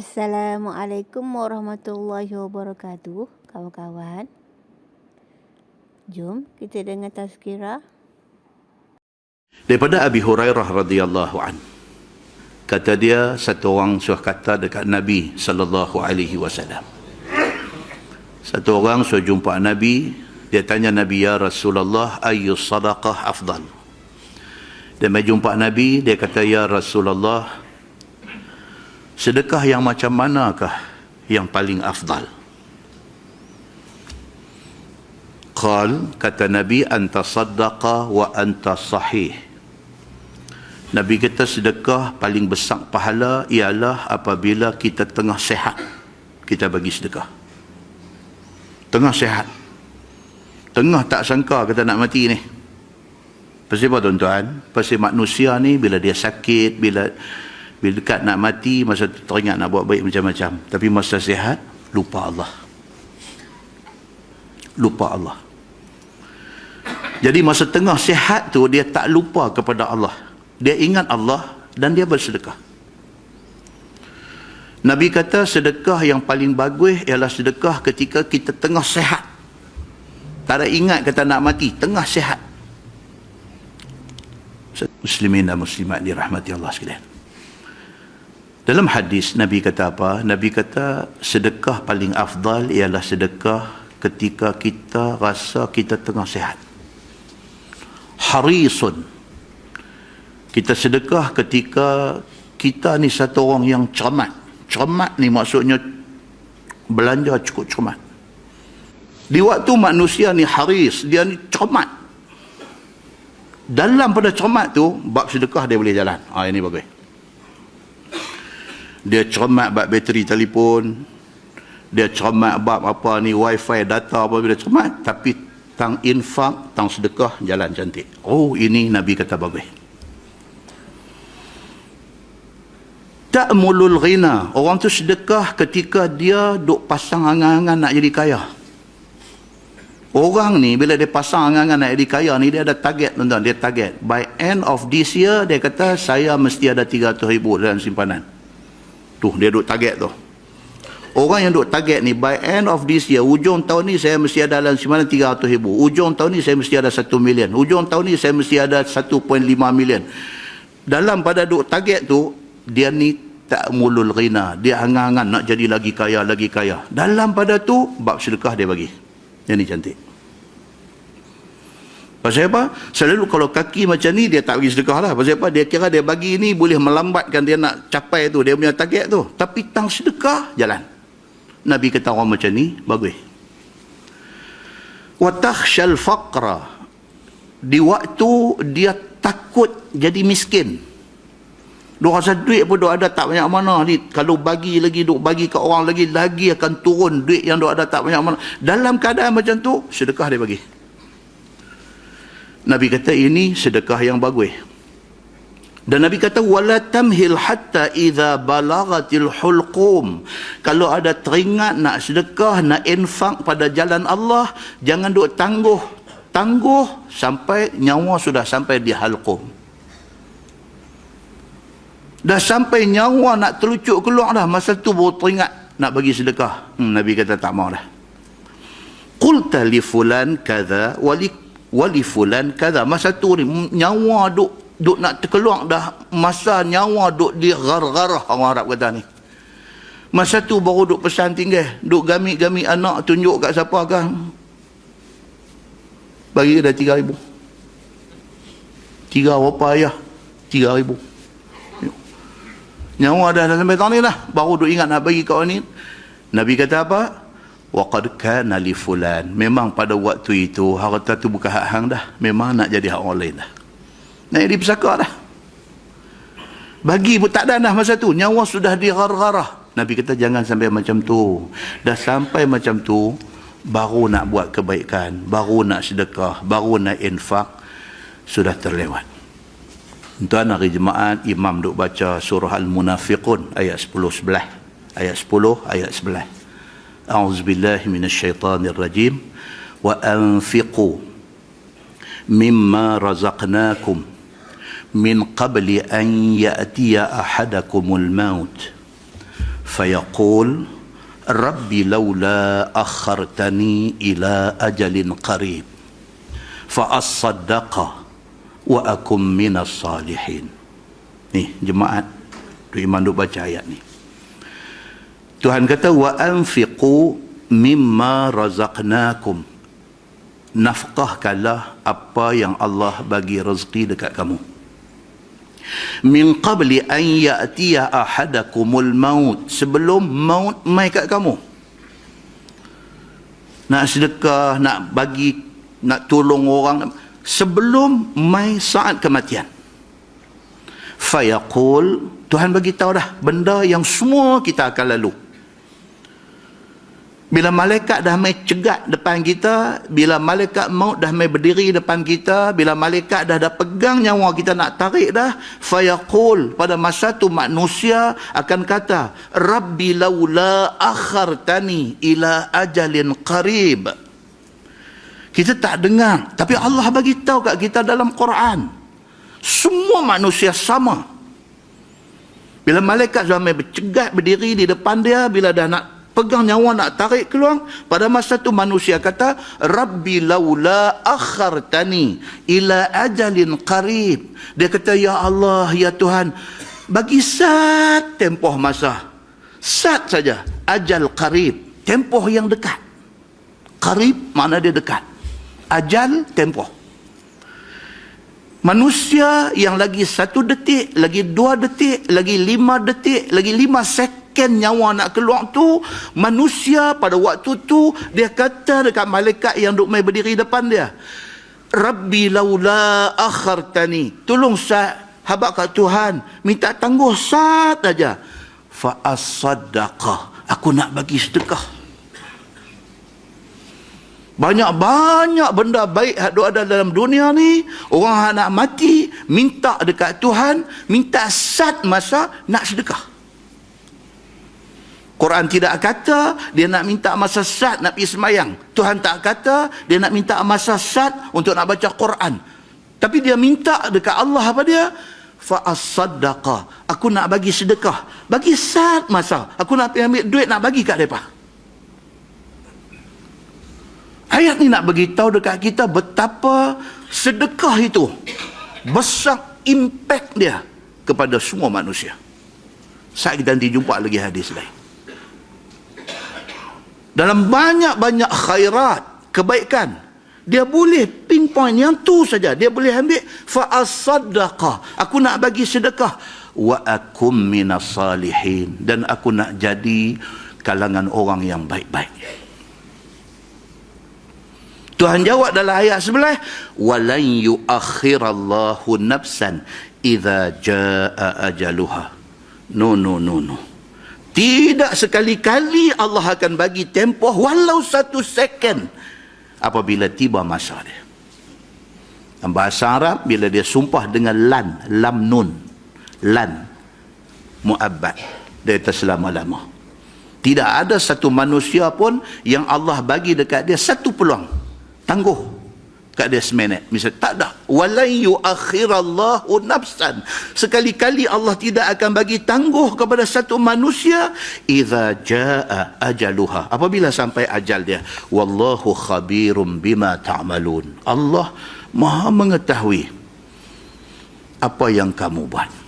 Assalamualaikum warahmatullahi wabarakatuh, kawan-kawan. Jom kita dengar tazkirah. Daripada Abi Hurairah radhiyallahu an. Kata dia, satu orang suruh kata dekat Nabi sallallahu alaihi wasallam. Satu orang suruh jumpa Nabi, dia tanya Nabi, ya Rasulullah, ayyu sadaqah afdal? Dia mai jumpa Nabi, dia kata, ya Rasulullah, sedekah yang macam manakah yang paling afdal? Kata Nabi, anta saddaqa wa anta sahih. Nabi kata sedekah paling besar pahala ialah apabila kita tengah sihat, kita bagi sedekah. Tengah sihat, tengah tak sangka kita nak mati ni. Pasal apa tuan-tuan? Pasal manusia ni bila dia sakit, bila dekat nak mati, masa tu teringat nak buat baik macam-macam. Tapi masa sihat, lupa Allah. Lupa Allah. Jadi masa tengah sihat tu, dia tak lupa kepada Allah. Dia ingat Allah dan dia bersedekah. Nabi kata sedekah yang paling bagus ialah sedekah ketika kita tengah sihat. Tak ada ingat kata nak mati, tengah sihat. Muslimin dan muslimat dirahmati Allah sekalian. Dalam hadis Nabi kata apa? Nabi kata sedekah paling afdal ialah sedekah ketika kita rasa kita tengah sihat. Harisun. Kita sedekah ketika kita ni satu orang yang cermat. Cermat ni maksudnya belanja cukup cermat. Di waktu manusia ni haris, dia ni cermat. Dalam pada cermat tu, bab sedekah dia boleh jalan. Ini bagus. Dia cermat bab bateri telefon, dia cermat bab apa ni, wifi, data, apa dia cermat. Tapi tang infak, tang sedekah jalan cantik. Ini Nabi kata bagus. Ta'mulul ghina. Orang tu sedekah ketika dia duk pasang angan-angan nak jadi kaya. Orang ni bila dia pasang angan-angan nak jadi kaya ni, dia ada target, tuan-tuan. Dia target. By end of this year, dia kata saya mesti ada 300,000 dalam simpanan. Tu, dia duk target tu. Orang yang duk target ni, by end of this year, ujung tahun ni saya mesti ada dalam simpanan 300,000. Ujung tahun ni saya mesti ada 1 million. Ujung tahun ni saya mesti ada 1.5 million. Dalam pada duk target tu, dia ni tak mulul ghina. Dia angan-angan nak jadi lagi kaya, lagi kaya. Dalam pada tu, bab sedekah dia bagi. Yang ni cantik. Pasal apa? Selalu kalau kaki macam ni, dia tak bagi sedekah lah. Pasal apa? Dia kira dia bagi ni boleh melambatkan dia nak capai tu, dia punya target tu. Tapi tang sedekah, jalan. Nabi kata orang macam ni, bagus. Wa takhshal faqra. Di waktu dia takut jadi miskin. Duk rasa duit pun duk ada tak banyak mana ni. Kalau bagi lagi, duk bagi ke orang lagi akan turun duit yang duk ada tak banyak mana. Dalam keadaan macam tu, sedekah dia bagi. Nabi kata ini sedekah yang bagus. Dan Nabi kata wala tamhil hatta idza balagatil hulqum. Kalau ada teringat nak sedekah, nak infak pada jalan Allah, jangan duk tangguh sampai nyawa sudah sampai di halqum. Dah sampai nyawa nak terlucuk keluar dah, masa tu baru teringat nak bagi sedekah. Nabi kata tak mau dah. Qulta li fulan kadza wa li fulan kadza. Masa tu ni nyawa duk nak terkeluar dah, masa nyawa duk di gar-garah, orang Arab kata ni. Masa tu baru duk pesan tinggal, duk gamit-gamit anak tunjuk kat siapa kan. Bagi dah 3,000. 3 berapa ayah? 3,000. Nyawa dah sampai tahun ni lah, baru duk ingat nak bagi kau ni. Nabi kata apa? Wa qad kana li fulan. Memang pada waktu itu harta tu bukan hak hang dah, memang nak jadi hak orang lain dah. Nak jadi pesaka dah. Bagi pun tak ada dah masa tu, nyawa sudah digar-garah. Nabi kata jangan sampai macam tu. Dah sampai macam tu, baru nak buat kebaikan, baru nak sedekah, baru nak infak, sudah terlewat. Tuan hari jemaat, imam duk baca surah Al-Munafiqun ayat 10-11. Ayat 10, ayat 11. A'udzubillahi minasyaitanirrajim. Wa anfiqu mimma razaqnakum min qabli an ya'tiya ahadakumul maut fayaqul rabbi laula akhartani ila ajalin qarib fa as-saddaqa wa akum minas salihin. Ni jemaat, tu iman duk baca ayat ni. Tuhan kata wa anfiqu mimma razaqnakum, nafkahkanlah apa yang Allah bagi rezeki dekat kamu. Min qabli an ya'tiya ahadakumul maut, sebelum maut mai kat kamu. Nak sedekah, nak bagi, nak tolong orang sebelum mai saat kematian. Fayaqul, Tuhan bagi tahu dah benda yang semua kita akan lalu. Bila malaikat dah mai cegat depan kita, bila malaikat maut dah mai berdiri depan kita, bila malaikat dah pegang nyawa kita nak tarik dah, fayaqul, pada masa tu manusia akan kata, rabbi laula akhartani ila ajalin qarib. Kita tak dengar, tapi Allah bagi tahu kat kita dalam Quran. Semua manusia sama. Bila malaikat dah mai bercegat berdiri di depan dia, bila dah nak pegang nyawa nak tarik keluar, pada masa tu manusia kata, rabbi laula akhartani ila ajalin qarib. Dia kata, ya Allah, ya Tuhan, bagi sat tempoh masa, sat saja, ajal qarib, tempoh yang dekat. Qarib makna dia dekat, ajal tempoh. Manusia yang lagi 1 detik, lagi 2 detik, lagi 5 detik, lagi 5 second nyawa nak keluar tu, manusia pada waktu tu dia kata dekat malaikat yang duk mai berdiri depan dia, rabbi laula akhartani, tolong sahabat kat Tuhan, minta tangguh sat aja, fa as-saddaqa, aku nak bagi sedekah. Banyak-banyak benda baik yang ada dalam dunia ni, orang nak mati minta dekat Tuhan, minta sat masa nak sedekah. Quran tidak kata dia nak minta masa sat nak pergi semayang. Tuhan tak kata dia nak minta masa sat untuk nak baca Quran. Tapi dia minta dekat Allah apa dia? Fa as-saddaqa, aku nak bagi sedekah. Bagi sat masa, aku nak pergi ambil duit nak bagi kat mereka. Ayat ni nak beritahu dekat kita betapa sedekah itu besar impak dia kepada semua manusia. Saat kita nanti jumpa lagi hadis lain. Dalam banyak-banyak khairat, kebaikan, dia boleh pinpoint yang tu saja. Dia boleh ambil fa-as-sadaqah, aku nak bagi sedekah, wa akum minas salihin, dan aku nak jadi kalangan orang yang baik-baik. Tuhan jawab dalam ayat sebelah, walan yuakhirallahu nafsan idza jaa ajaluha. No. Tidak sekali-kali Allah akan bagi tempoh walau 1 second apabila tiba masa dia. Dalam bahasa Arab, bila dia sumpah dengan lan, lam nun, lan muabbad, dia kata selama-lama. Tidak ada satu manusia pun yang Allah bagi dekat dia 1 peluang tangguh kat dia seminit. Misal tak ada. Walan yuakhirallahu nafsan. Sekali-kali Allah tidak akan bagi tangguh kepada satu manusia idza jaa ajaluha, apabila sampai ajal dia. Wallahu khabirum bima ta'malun. Allah Maha mengetahui apa yang kamu buat.